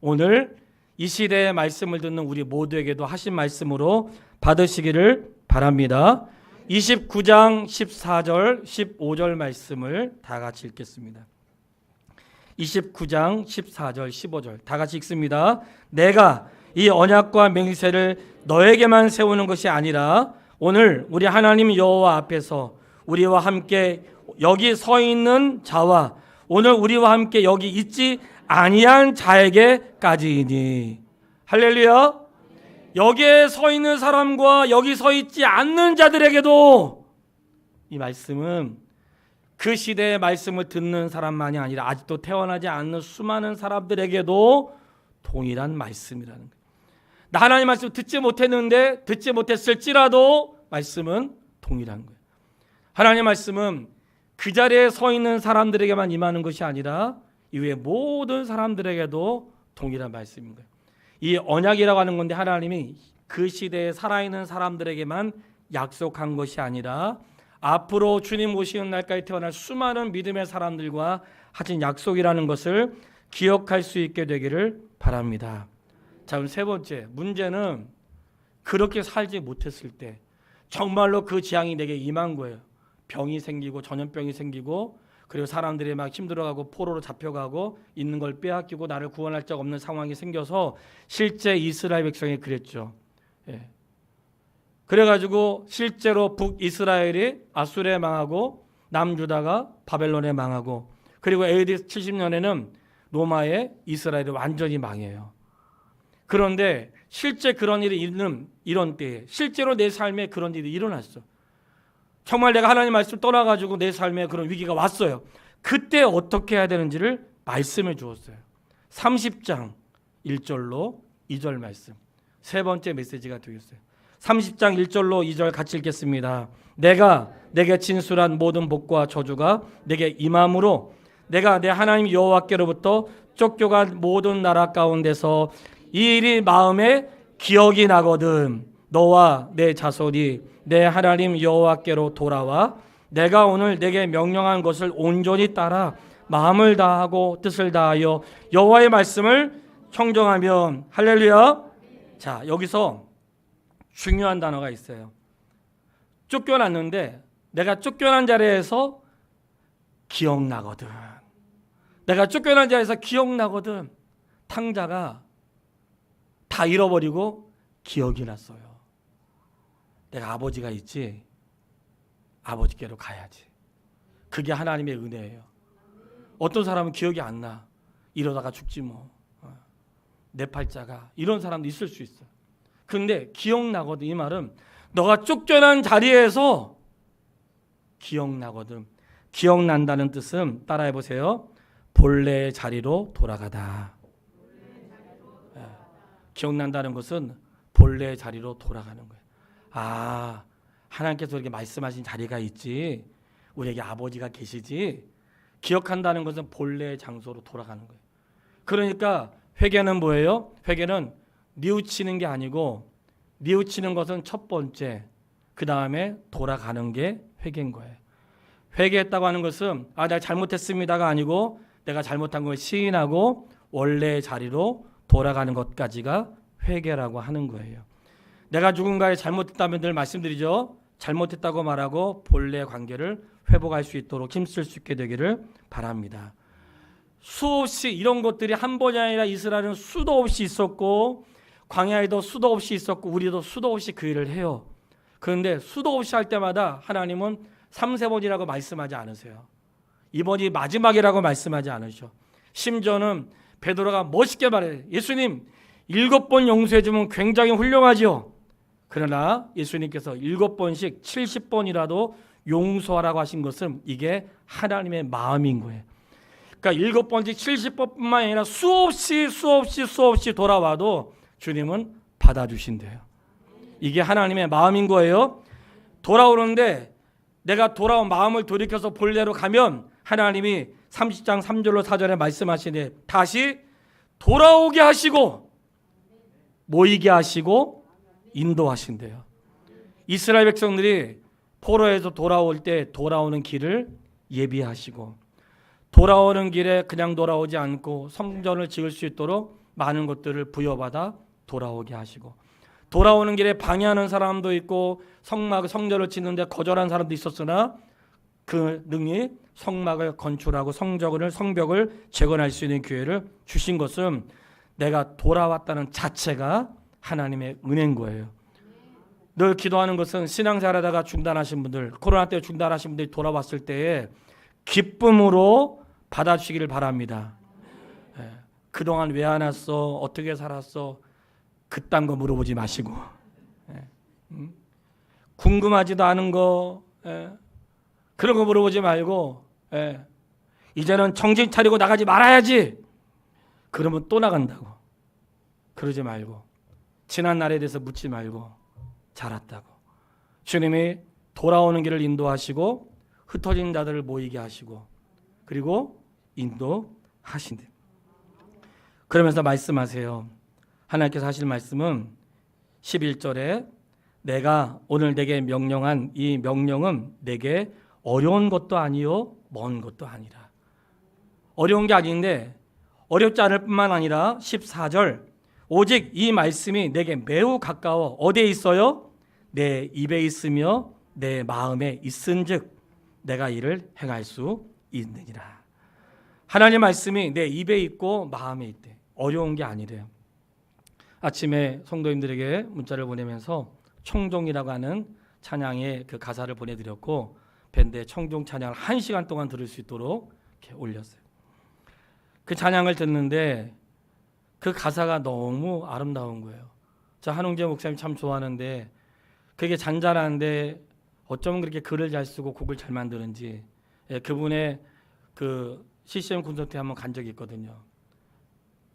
오늘 이 시대의 말씀을 듣는 우리 모두에게도 하신 말씀으로 받으시기를 바랍니다. 29장 14절 15절 말씀을 다 같이 읽겠습니다. 29장 14절 15절 다 같이 읽습니다. 내가 이 언약과 맹세를 너에게만 세우는 것이 아니라 오늘 우리 하나님 여호와 앞에서 우리와 함께 여기 서 있는 자와 오늘 우리와 함께 여기 있지 아니한 자에게까지이니. 할렐루야. 여기에 서 있는 사람과 여기 서 있지 않는 자들에게도 이 말씀은 그 시대의 말씀을 듣는 사람만이 아니라 아직도 태어나지 않는 수많은 사람들에게도 동일한 말씀이라는 거예요. 나 하나님 말씀 듣지 못했는데 듣지 못했을지라도 말씀은 동일한 거예요. 하나님 말씀은 그 자리에 서 있는 사람들에게만 임하는 것이 아니라 이후에 모든 사람들에게도 동일한 말씀인 거예요. 이 언약이라고 하는 건데 하나님이 그 시대에 살아있는 사람들에게만 약속한 것이 아니라 앞으로 주님 오시는 날까지 태어날 수많은 믿음의 사람들과 하신 약속이라는 것을 기억할 수 있게 되기를 바랍니다. 자, 그럼 세 번째 문제는 그렇게 살지 못했을 때 정말로 그 재앙이 내게 임한 거예요. 병이 생기고 전염병이 생기고 그리고 사람들이 막 힘들어가고 포로로 잡혀가고 있는 걸 빼앗기고 나를 구원할 자가 없는 상황이 생겨서 실제 이스라엘 백성이 그랬죠. 그래가지고 실제로 북이스라엘이 아수르에 망하고 남유다가 바벨론에 망하고, 그리고 AD 70년에는 로마의 이스라엘이 완전히 망해요. 그런데 실제 그런 일이 있는 이런 때에 실제로 내 삶에 그런 일이 일어났어. 정말 내가 하나님 말씀 떠나가지고 내 삶에 그런 위기가 왔어요. 그때 어떻게 해야 되는지를 말씀해 주었어요. 30장 1절로 2절 말씀, 세 번째 메시지가 되겠어요. 30장 1절로 2절 같이 읽겠습니다. 내가 내게 진술한 모든 복과 저주가 내게 임함으로 내가 내 하나님 여호와께로부터 쫓겨간 모든 나라 가운데서 이 일이 마음에 기억이 나거든 너와 내 자손이 내 하나님 여호와께로 돌아와 내가 오늘 내게 명령한 것을 온전히 따라 마음을 다하고 뜻을 다하여 여호와의 말씀을 청정하면 할렐루야. 자, 여기서 중요한 단어가 있어요. 쫓겨났는데 내가 쫓겨난 자리에서 기억나거든. 내가 쫓겨난 자리에서 기억나거든. 탕자가 다 잃어버리고 기억이 났어요. 내가 아버지가 있지. 아버지께로 가야지. 그게 하나님의 은혜예요. 어떤 사람은 기억이 안 나. 이러다가 죽지 뭐. 내 팔자가. 이런 사람도 있을 수 있어. 근데 기억나거든. 이 말은 너가 쫓겨난 자리에서 기억나거든. 기억난다는 뜻은 따라해 보세요. 본래의 자리로 돌아가다. 기억난다는 것은 본래의 자리로 돌아가는 거예요. 아, 하나님께서 이렇게 말씀하신 자리가 있지. 우리에게 아버지가 계시지. 기억한다는 것은 본래의 장소로 돌아가는 거예요. 그러니까 회개는 뭐예요? 회개는 뉘우치는 게 아니고, 뉘우치는 것은 첫 번째, 그 다음에 돌아가는 게 회개인 거예요. 회개했다고 하는 것은 내가 잘못했습니다가 아니고 내가 잘못한 걸 시인하고 원래의 자리로 돌아가는 것까지가 회개라고 하는 거예요. 내가 누군가에 잘못했다면 늘 말씀드리죠. 잘못했다고 말하고 본래의 관계를 회복할 수 있도록 힘쓸 수 있게 되기를 바랍니다. 수없이 이런 것들이 한 번이 아니라 이스라엘은 수도 없이 있었고, 광야에도 수도 없이 있었고, 우리도 수도 없이 그 일을 해요. 그런데 수도 없이 할 때마다 하나님은 3-4번이라고 말씀하지 않으세요. 이번이 마지막이라고 말씀하지 않으셔. 심지어는 베드로가 멋있게 말해요. 예수님 7번 용서해 주면 굉장히 훌륭하지요. 그러나 예수님께서 7번씩 70번이라도 용서하라고 하신 것은 이게 하나님의 마음인 거예요. 그러니까 7번씩 70번뿐만 아니라 수없이 돌아와도 주님은 받아주신대요. 이게 하나님의 마음인 거예요. 돌아오는데 내가 돌아온 마음을 돌이켜서 본래로 가면 하나님이 30장 3절로 4절에 말씀하시네. 다시 돌아오게 하시고 모이게 하시고 인도하신대요. 이스라엘 백성들이 포로에서 돌아올 때 돌아오는 길을 예비하시고, 돌아오는 길에 그냥 돌아오지 않고 성전을 지을 수 있도록 많은 것들을 부여받아 돌아오게 하시고, 돌아오는 길에 방해하는 사람도 있고 성전을 짓는데 거절한 사람도 있었으나 그 능히 성막을 건축하고 성벽을 재건할 수 있는 기회를 주신 것은 내가 돌아왔다는 자체가 하나님의 은혜인 거예요. 늘 기도하는 것은 신앙생활하다가 중단하신 분들, 코로나 때 중단하신 분들이 돌아왔을 때에 기쁨으로 받아주시기를 바랍니다. 그동안 왜 안 왔어? 어떻게 살았어? 그딴 거 물어보지 마시고, 궁금하지도 않은 거, 그런 거 물어보지 말고, 이제는 정신 차리고 나가지 말아야지. 그러면 또 나간다고. 그러지 말고, 지난 날에 대해서 묻지 말고, 잘 왔다고. 주님이 돌아오는 길을 인도하시고 흩어진 자들을 모이게 하시고 그리고 인도하신대. 그러면서 말씀하세요. 하나님께서 하실 말씀은 11절에 내가 오늘 내게 명령한 이 명령은 내게 어려운 것도 아니요 먼 것도 아니라. 어려운 게 아닌데 어렵지 않을 뿐만 아니라 14절 오직 이 말씀이 내게 매우 가까워 어디에 있어요? 내 입에 있으며 내 마음에 있은즉 내가 이를 행할 수 있느니라. 하나님 말씀이 내 입에 있고 마음에 있대. 어려운 게 아니래요. 아침에 성도님들에게 문자를 보내면서 청종이라고 하는 찬양의 그 가사를 보내드렸고, 밴드의 청중 찬양을 1시간 동안 들을 수 있도록 이렇게 올렸어요. 그 찬양을 듣는데 그 가사가 너무 아름다운 거예요. 저 한웅재 목사님 참 좋아하는데 그게 잔잔한데 어쩌면 그렇게 글을 잘 쓰고 곡을 잘 만드는지, 그분의 그 CCM 콘서트에 한번 간 적이 있거든요.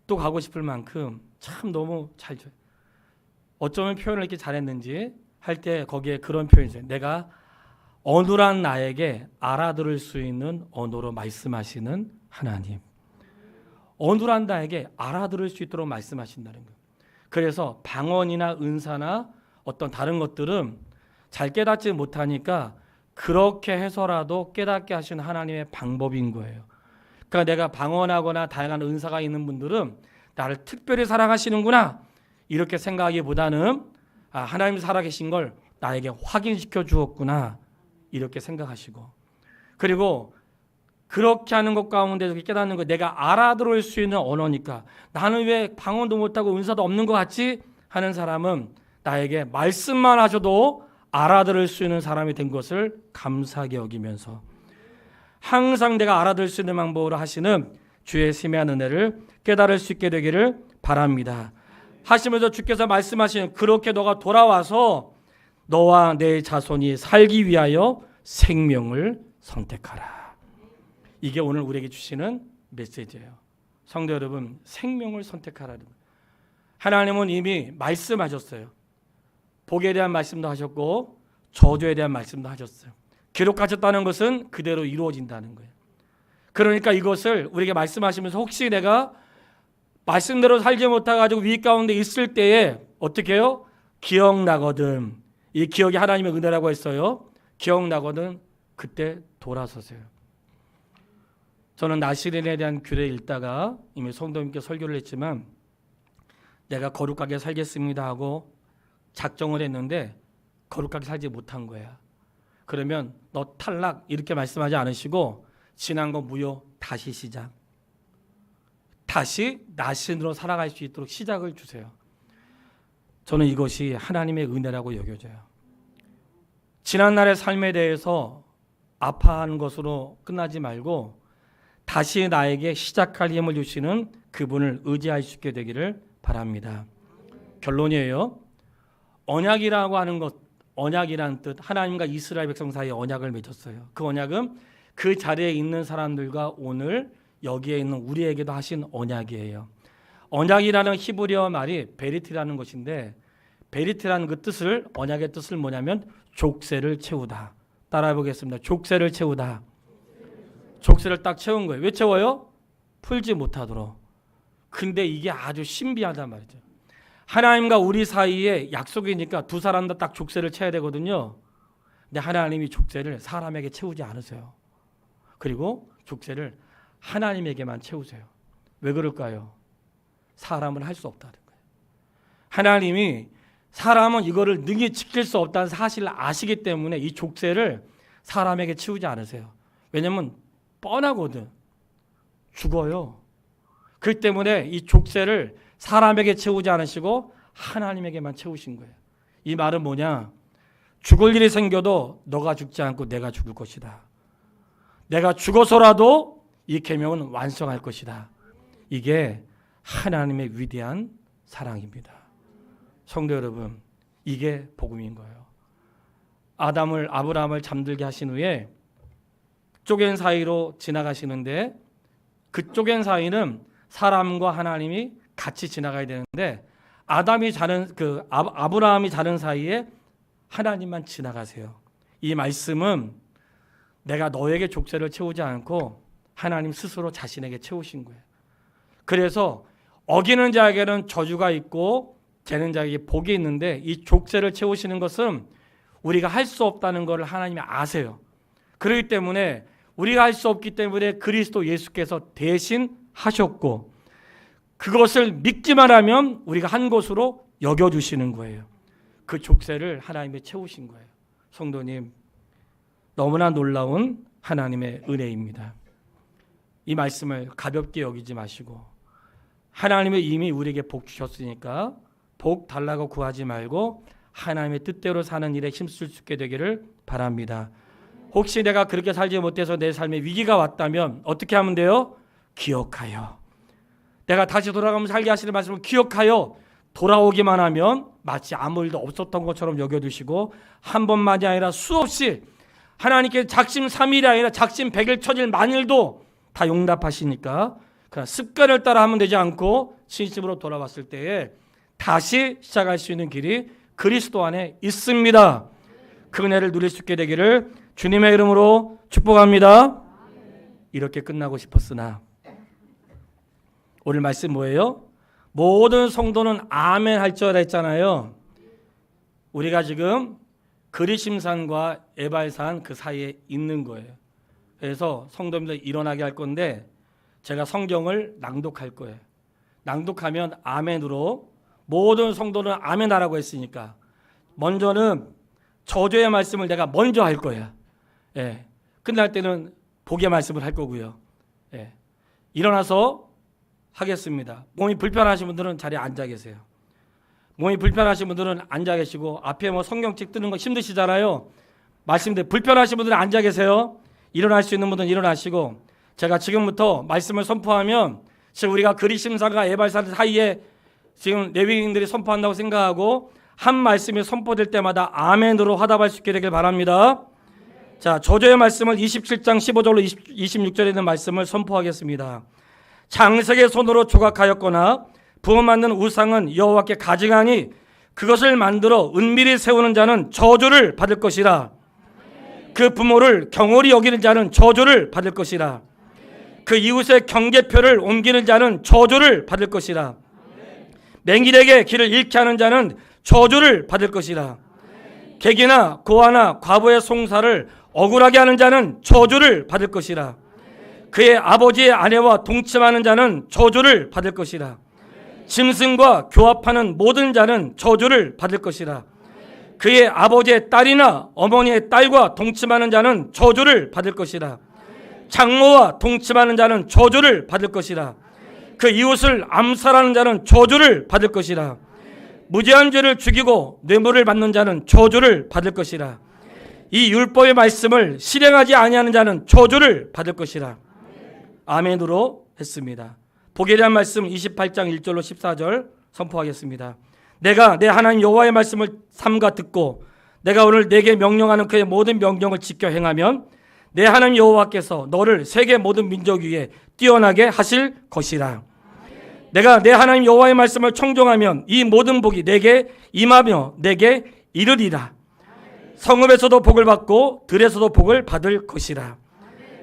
또 가고 싶을 만큼 참 너무 잘 줘요. 어쩌면 표현을 이렇게 잘했는지 할 때 거기에 그런 표현이 있어요. 내가 어눌한 나에게 알아들을 수 있는 언어로 말씀하시는 하나님. 어눌한 나에게 알아들을 수 있도록 말씀하신다는 거예요. 그래서 방언이나 은사나 어떤 다른 것들은 잘 깨닫지 못하니까 그렇게 해서라도 깨닫게 하시는 하나님의 방법인 거예요. 그러니까 내가 방언하거나 다양한 은사가 있는 분들은 나를 특별히 사랑하시는구나 이렇게 생각하기보다는 하나님이 살아계신 걸 나에게 확인시켜 주었구나 이렇게 생각하시고, 그리고 그렇게 하는 것 가운데 깨닫는 거, 내가 알아들을 수 있는 언어니까 나는 왜 방언도 못하고 은사도 없는 것 같지 하는 사람은 나에게 말씀만 하셔도 알아들을 수 있는 사람이 된 것을 감사하게 여기면서 항상 내가 알아들을 수 있는 방법으로 하시는 주의 세미한 은혜를 깨달을 수 있게 되기를 바랍니다. 하시면서 주께서 말씀하시는 그렇게 너가 돌아와서 너와 내 자손이 살기 위하여 생명을 선택하라. 이게 오늘 우리에게 주시는 메시지예요. 성도 여러분, 생명을 선택하라는 거예요. 하나님은 이미 말씀하셨어요. 복에 대한 말씀도 하셨고 저주에 대한 말씀도 하셨어요. 기록하셨다는 것은 그대로 이루어진다는 거예요. 그러니까 이것을 우리에게 말씀하시면서 혹시 내가 말씀대로 살지 못해가지고 위 가운데 있을 때에 어떻게 해요? 기억나거든. 이 기억이 하나님의 은혜라고 했어요. 기억나거든. 그때 돌아서세요. 저는 나시린에 대한 규례 읽다가 이미 성도님께 설교를 했지만 내가 거룩하게 살겠습니다 하고 작정을 했는데 거룩하게 살지 못한 거야. 그러면 너 탈락 이렇게 말씀하지 않으시고 지난 거 무효, 다시 시작. 다시 나신으로 살아갈 수 있도록 시작을 주세요. 저는 이것이 하나님의 은혜라고 여겨져요. 지난날의 삶에 대해서 아파하는 것으로 끝나지 말고 다시 나에게 시작할 힘을 주시는 그분을 의지할 수 있게 되기를 바랍니다. 결론이에요. 언약이라고 하는 것, 언약이란 뜻, 하나님과 이스라엘 백성 사이에 언약을 맺었어요. 그 언약은 그 자리에 있는 사람들과 오늘 여기에 있는 우리에게도 하신 언약이에요. 언약이라는 히브리어 말이 베리트라는 것인데, 베리트라는 그 뜻을, 언약의 뜻을 뭐냐면 족쇄를 채우다. 따라해 보겠습니다. 족쇄를 채우다. 족쇄를 딱 채운 거예요. 왜 채워요? 풀지 못하도록. 근데 이게 아주 신비하단 말이죠. 하나님과 우리 사이에 약속이니까 두 사람 다 딱 족쇄를 채워야 되거든요. 근데 하나님이 족쇄를 사람에게 채우지 않으세요. 그리고 족쇄를 하나님에게만 채우세요. 왜 그럴까요? 사람은 할 수 없다는 거예요. 하나님이 사람은 이거를 능히 지킬 수 없다는 사실을 아시기 때문에 이 족쇄를 사람에게 채우지 않으세요. 왜냐하면 뻔하거든. 죽어요. 그렇기 때문에 이 족쇄를 사람에게 채우지 않으시고 하나님에게만 채우신 거예요. 이 말은 뭐냐? 죽을 일이 생겨도 너가 죽지 않고 내가 죽을 것이다. 내가 죽어서라도 이 계명은 완성할 것이다. 이게 하나님의 위대한 사랑입니다. 성도 여러분, 이게 복음인 거예요. 아브라함을 잠들게 하신 후에 쪼갠 사이로 지나가시는데, 그 쪼갠 사이는 사람과 하나님이 같이 지나가야 되는데 아브라함이 자는 사이에 하나님만 지나가세요. 이 말씀은 내가 너에게 족쇄를 채우지 않고 하나님 스스로 자신에게 채우신 거예요. 그래서 어기는 자에게는 저주가 있고 재는 자에게 복이 있는데, 이 족쇄를 채우시는 것은 우리가 할 수 없다는 것을 하나님이 아세요. 그렇기 때문에 우리가 할 수 없기 때문에 그리스도 예수께서 대신 하셨고, 그것을 믿기만 하면 우리가 한 것으로 여겨주시는 거예요. 그 족쇄를 하나님이 채우신 거예요. 성도님, 너무나 놀라운 하나님의 은혜입니다. 이 말씀을 가볍게 여기지 마시고, 하나님이 이미 우리에게 복 주셨으니까 복 달라고 구하지 말고 하나님의 뜻대로 사는 일에 힘쓸 수 있게 되기를 바랍니다. 혹시 내가 그렇게 살지 못해서 내 삶에 위기가 왔다면 어떻게 하면 돼요? 기억하여. 내가 다시 돌아가면 살게 하시는 말씀을 기억하여 돌아오기만 하면 마치 아무 일도 없었던 것처럼 여겨두시고 한 번만이 아니라 수없이 하나님께 작심 3일이 아니라 작심 100일, 1000일, 만일도 다 용납하시니까 그냥 습관을 따라 하면 되지 않고 진심으로 돌아왔을 때에 다시 시작할 수 있는 길이 그리스도 안에 있습니다. 그 은혜를 누릴 수 있게 되기를 주님의 이름으로 축복합니다. 이렇게 끝나고 싶었으나 오늘 말씀 뭐예요? 모든 성도는 아멘 할 줄 했잖아요. 우리가 지금 그리심산과 에발산 그 사이에 있는 거예요. 그래서 성도님들 일어나게 할 건데 제가 성경을 낭독할 거예요. 낭독하면 아멘으로 모든 성도는 아멘 하라고 했으니까 먼저는 저주의 말씀을 내가 먼저 할 거예요. 예. 끝날 때는 복의 말씀을 할 거고요. 예. 일어나서 하겠습니다. 몸이 불편하신 분들은 자리에 앉아 계세요. 몸이 불편하신 분들은 앉아 계시고 앞에 뭐 성경책 뜨는 거 힘드시잖아요. 말씀대로 불편하신 분들은 앉아 계세요. 일어날 수 있는 분들은 일어나시고 제가 지금부터 말씀을 선포하면 지금 우리가 그리심산과 에발산 사이에 지금 레위인들이 선포한다고 생각하고 한 말씀이 선포될 때마다 아멘으로 화답할 수 있게 되길 바랍니다. 자, 저주의 말씀을 27장 15절로 26절에 있는 말씀을 선포하겠습니다. 장색의 손으로 조각하였거나 부어 만든 우상은 여호와께 가증하니 그것을 만들어 은밀히 세우는 자는 저주를 받을 것이라. 그 부모를 경홀히 여기는 자는 저주를 받을 것이라. 그 이웃의 경계표를 옮기는 자는 저주를 받을 것이라. 맹인에게 길을 잃게 하는 자는 저주를 받을 것이라. 객이나 고아나 과부의 송사를 억울하게 하는 자는 저주를 받을 것이라. 그의 아버지의 아내와 동침하는 자는 저주를 받을 것이라. 짐승과 교합하는 모든 자는 저주를 받을 것이라. 그의 아버지의 딸이나 어머니의 딸과 동침하는 자는 저주를 받을 것이라. 장모와 동침하는 자는 저주를 받을 것이라. 그 이웃을 암살하는 자는 저주를 받을 것이라. 무죄한 죄를 죽이고 뇌물을 받는 자는 저주를 받을 것이라. 이 율법의 말씀을 실행하지 아니하는 자는 저주를 받을 것이라. 아멘으로 했습니다. 복에 대한 말씀 28장 1절로 14절 선포하겠습니다. 내가 내 하나님 여호와의 말씀을 삼가 듣고 내가 오늘 내게 명령하는 그의 모든 명령을 지켜 행하면 내 하나님 여호와께서 너를 세계 모든 민족 위에 뛰어나게 하실 것이라. 내가 내 하나님 여호와의 말씀을 청종하면 이 모든 복이 내게 임하며 내게 이르리라. 성읍에서도 복을 받고 들에서도 복을 받을 것이라.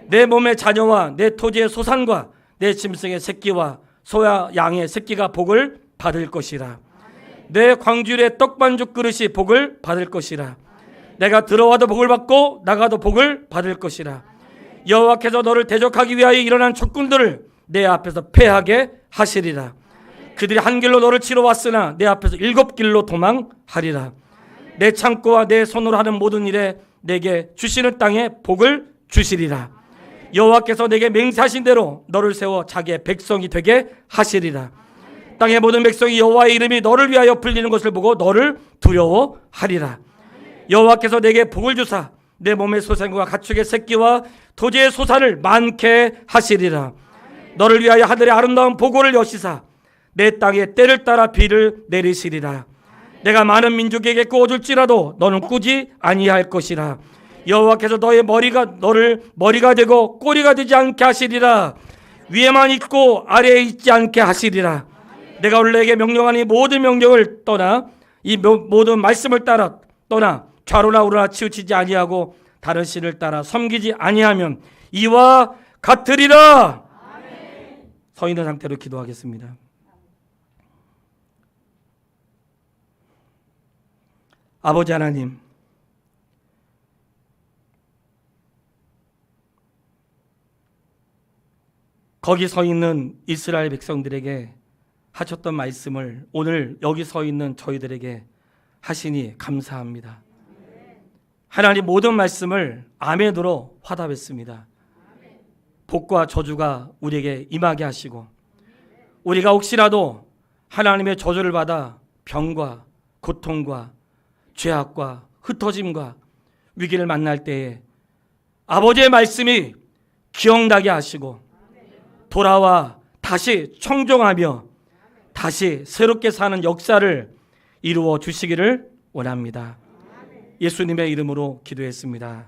내 몸의 자녀와 내 토지의 소산과 내 짐승의 새끼와 소와 양의 새끼가 복을 받을 것이라. 내 광주의 떡반죽 그릇이 복을 받을 것이라. 내가 들어와도 복을 받고 나가도 복을 받을 것이라. 여호와께서 너를 대적하기 위하여 일어난 적군들을 내 앞에서 패하게 하시리라. 그들이 한 길로 너를 치러 왔으나 내 앞에서 7길로 도망하리라. 내 창고와 내 손으로 하는 모든 일에 내게 주시는 땅에 복을 주시리라. 여호와께서 내게 맹세하신 대로 너를 세워 자기의 백성이 되게 하시리라. 땅의 모든 백성이 여호와의 이름이 너를 위하여 불리는 것을 보고 너를 두려워하리라. 여호와께서 내게 복을 주사 내 몸의 소생과 가축의 새끼와 토지의 소산을 많게 하시리라. 너를 위하여 하늘의 아름다운 보고를 여시사 내 땅에 때를 따라 비를 내리시리라. 내가 많은 민족에게 꾸어줄지라도 너는 꾸지 아니할 것이라. 여호와께서 너의 너를 머리가 되고 꼬리가 되지 않게 하시리라. 위에만 있고 아래에 있지 않게 하시리라. 내가 오늘 내게 명령하니 모든 명령을 떠나 이 모든 말씀을 따라 떠나 좌로나 우로나 치우치지 아니하고 다른 신을 따라 섬기지 아니하면 이와 같으리라. 서 있는 상태로 기도하겠습니다. 아버지 하나님, 거기 서 있는 이스라엘 백성들에게 하셨던 말씀을 오늘 여기 서 있는 저희들에게 하시니 감사합니다. 하나님 모든 말씀을 아멘으로 화답했습니다. 복과 저주가 우리에게 임하게 하시고 우리가 혹시라도 하나님의 저주를 받아 병과 고통과 죄악과 흩어짐과 위기를 만날 때에 아버지의 말씀이 기억나게 하시고 돌아와 다시 청종하며 다시 새롭게 사는 역사를 이루어 주시기를 원합니다. 예수님의 이름으로 기도했습니다.